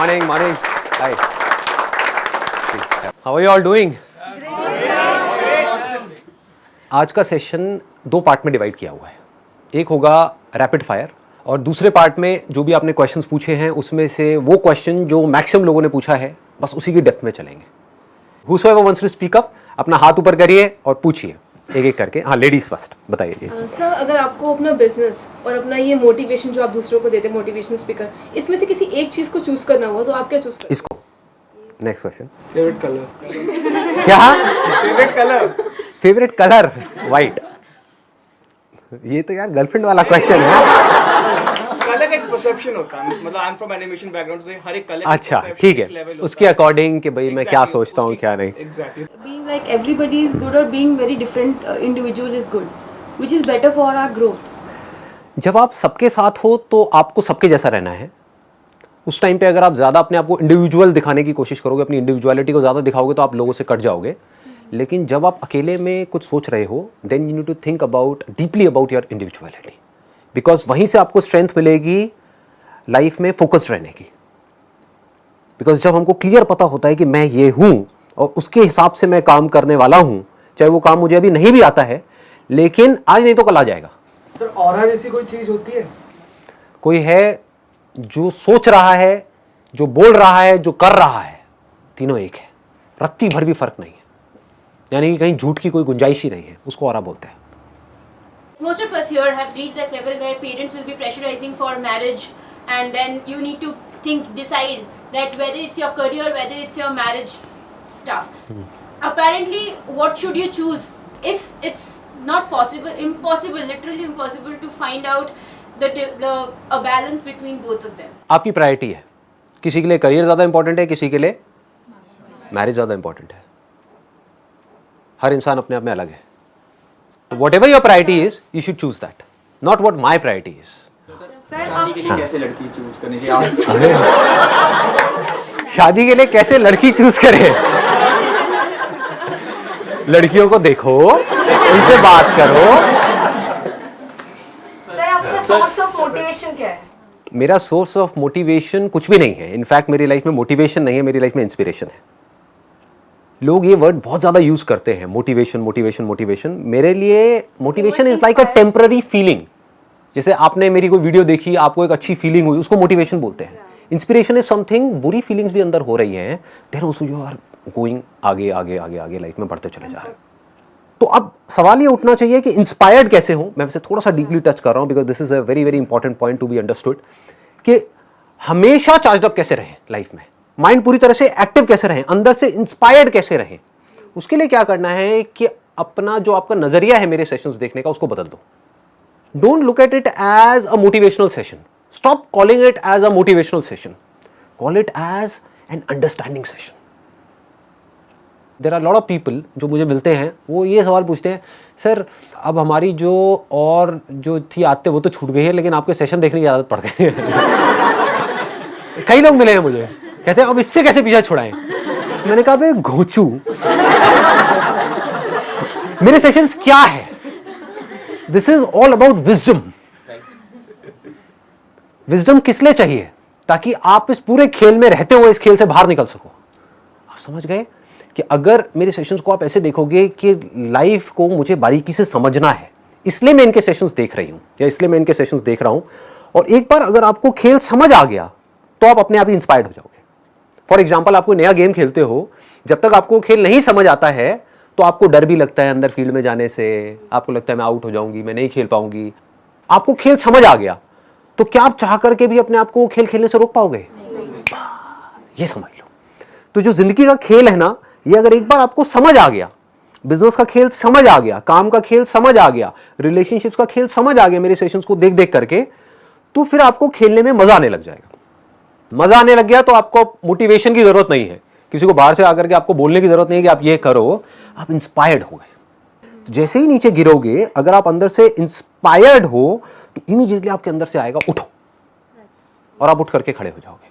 morning. Hi. How are you all doing? आज का session 2 part में डिवाइड किया हुआ है. एक होगा रैपिड फायर और दूसरे पार्ट में जो भी आपने क्वेश्चंस पूछे हैं उसमें से वो क्वेश्चन जो मैक्सिमम लोगों ने पूछा है बस उसी की डेप्थ में चलेंगे. Whosoever wants to speak up, अपना हाथ ऊपर करिए और पूछिए एक एक करके. हाँ, लेडीज फर्स्ट बताइए. सर, अगर आपको अपना बिजनेस और अपना ये मोटिवेशन जो आप दूसरों को देते हैं, मोटिवेशनल स्पीकर, इसमें से किसी एक चीज को चूज करना हुआ तो आप क्या चूज करेंगे? इसको. Next question. Favourite colour. क्या? Favourite colour. Favourite colour white. ये तो यार गर्लफ्रेंड वाला क्वेश्चन है. कलर एक परसेप्शन होता है, मतलब I am from animation background से हर एक कलर. अच्छा, ठीक है, उसके अकॉर्डिंग कि भाई मैं क्या सोचता हूँ क्या नहीं. Exactly. Being like everybody is good or being very different individual is good, which is better for our growth. जब आप सबके साथ हो तो आपको सबके जैसा रहना है. उस टाइम पे अगर आप ज़्यादा अपने आप को इंडिविजुअल दिखाने की कोशिश करोगे, अपनी इंडिविजुअलिटी को ज़्यादा दिखाओगे तो आप लोगों से कट जाओगे. लेकिन जब आप अकेले में कुछ सोच रहे हो then you need to think about deeply about your individuality, because वहीं से आपको स्ट्रेंथ मिलेगी लाइफ में फोकस्ड रहने की. बिकॉज जब हमको क्लियर पता होता है कि मैं ये हूँ और उसके हिसाब से मैं काम करने वाला हूँ, चाहे वो काम मुझे अभी नहीं भी आता है लेकिन आज नहीं तो कल आ जाएगा. सर, ऑरा जैसी कोई चीज होती है? कोई है जो सोच रहा है, जो बोल रहा है, जो कर रहा है, तीनों एक है. रत्ती भर भी फर्क नहीं है, यानी कि कहीं झूठ की कोई गुंजाइश ही नहीं है. उसको ऑरा बोलते हैं. Most of us here have reached that level where parents will be pressurizing for marriage, and then you need to decide that whether it's your career, whether it's your marriage stuff. Apparently, what should you choose if it's not possible, impossible, literally impossible to find out a balance between both of them? आपकी priority है. किसी के लिए career ज़्यादा important है, किसी के लिए मैरिज ज़्यादा इंपॉर्टेंट है. हर इंसान अपने आप में अलग है. Whatever your priority is, you should choose that, not what my priority is. शादी के लिए कैसे लड़की चूज करनी चाहिए? शादी के लिए कैसे लड़की चूज करें? लड़कियों को देखो, उनसे बात करो. सर, आपका सोर्स ऑफ मोटिवेशन क्या है? मेरा सोर्स ऑफ मोटिवेशन कुछ भी नहीं है. इनफैक्ट मेरी लाइफ में मोटिवेशन नहीं है, मेरी लाइफ में इंस्पिरेशन है. लोग ये वर्ड बहुत ज्यादा यूज करते हैं, मोटिवेशन मोटिवेशन मोटिवेशन. मेरे लिए motivation is like a temporary feeling. जैसे आपने मेरी कोई वीडियो देखी, आपको एक अच्छी फीलिंग हुई, उसको मोटिवेशन बोलते हैं. इंस्पिरेशन इज समथिंग, बुरी फीलिंग्स भी अंदर हो रही हैं, then also you are going आगे आगे आगे आगे लाइफ में बढ़ते चले जा रहे हैं. तो अब सवाल ये उठना चाहिए कि इंस्पायर्ड कैसे हो. मैं वैसे थोड़ा सा डीपली टच कर रहा हूं because this is a very very important point to be understood, कि हमेशा चार्ज अप कैसे रहें लाइफ में, माइंड पूरी तरह से एक्टिव कैसे रहें, अंदर से इंस्पायर्ड कैसे रहें. उसके लिए क्या करना है कि अपना जो आपका नजरिया है मेरे सेशंस देखने का उसको बदल दो. Don't look at it as a motivational session. Stop calling it as a motivational session. Call it as an understanding session. There are lot of people जो मुझे मिलते हैं, वो ये सवाल पूछते हैं, सर अब हमारी जो और जो थी आदतें वो तो छूट गई है लेकिन आपके सेशन देखने की आदत पड़ गई है. कई लोग मिले हैं मुझे, कहते हैं अब इससे कैसे पीछा छुड़ाएं. मैंने कहा बे घोचू, मेरे सेशंस क्या है? This is all about wisdom. Wisdom किस लिए चाहिए? ताकि आप इस पूरे खेल में रहते हुए इस खेल से बाहर निकल सको. आप समझ गए कि अगर मेरे सेशंस को आप ऐसे देखोगे कि लाइफ को मुझे बारीकी से समझना है, इसलिए मैं इनके सेशंस देख रही हूं या इसलिए मैं इनके सेशंस देख रहा हूं, और एक बार अगर आपको खेल समझ आ गया तो आप अपने आप ही इंस्पायर्ड हो जाओगे. फॉर एग्जाम्पल, आपको नया गेम खेलते हो, जब तक आपको खेल नहीं समझ आता है तो आपको डर भी लगता है अंदर फील्ड में जाने से. आपको लगता है मैं आउट हो जाऊंगी, मैं नहीं खेल पाऊंगी. आपको खेल समझ आ गया तो क्या आप चाह करके भी अपने आप को खेल खेलने से रोक पाओगे? ये समझ लो. तो जो जिंदगी का खेल है ना, ये अगर एक बार आपको समझ आ गया, बिजनेस का खेल समझ आ गया, काम का खेल समझ आ गया, रिलेशनशिप्स का खेल समझ आ गया मेरे सेशंस को देख देख करके, तो फिर आपको खेलने में मजा आने लग जाएगा. मजा आने लग गया तो आपको मोटिवेशन की जरूरत नहीं है, किसी को बाहर से आकर के आपको बोलने की जरूरत नहीं है कि आप ये करो. आप इंस्पायर्ड हो गए. तो जैसे ही नीचे गिरोगे, अगर आप अंदर से इंस्पायर्ड हो तो इमीडिएटली आपके अंदर से आएगा उठो, और आप उठ करके खड़े हो जाओगे.